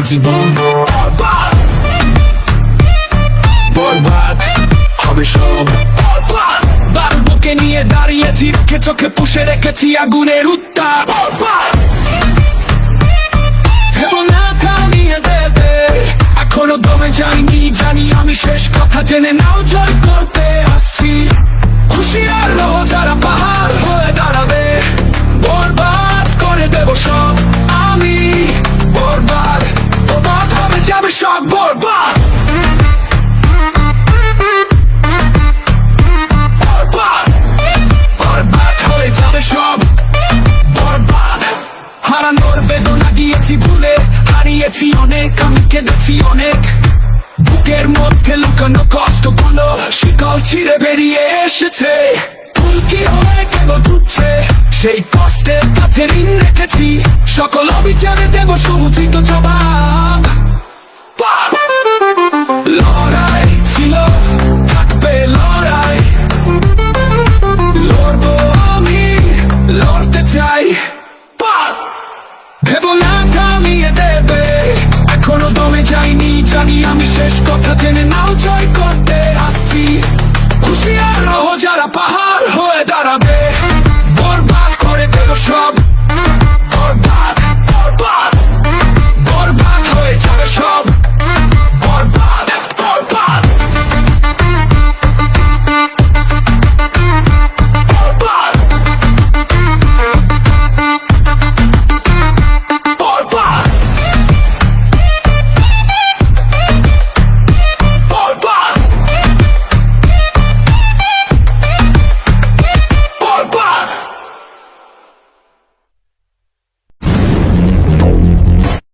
জীবন বরবাদ হবে সব। বুকে নিয়ে দাঁড়িয়েছি, চোখে চোখে পুষে রেখেছি আগুনের উত্তাপ। নিয়ে দেবে এখনো দমে যাইনি, জানি আমি শেষ কথা জেনে নাও, জয় করতে আসছি। খুশি আর যারা পাহাড় হয়ে দাঁড়াবে, বরবাদ করে দেব সব আমি। বরবাদ বরবাদ হবে যাবে সব, বরবাদ সব বরবাদ। হারানোর বেদনা গিয়েছি ভুলে, হারিয়েছি অনেক, আমি কেঁদেছি অনেক। বুকের মধ্যে লুকানো কষ্টগুলো শিকল ছিঁড়ে বেরিয়ে এসেছে। ফুলকি হয়ে কেন ধুচ্ছে, সেই কষ্টের কাছে ঋণ রেখেছি। সকল অবিচারে দেব সমুচিত জবাব। লড়াই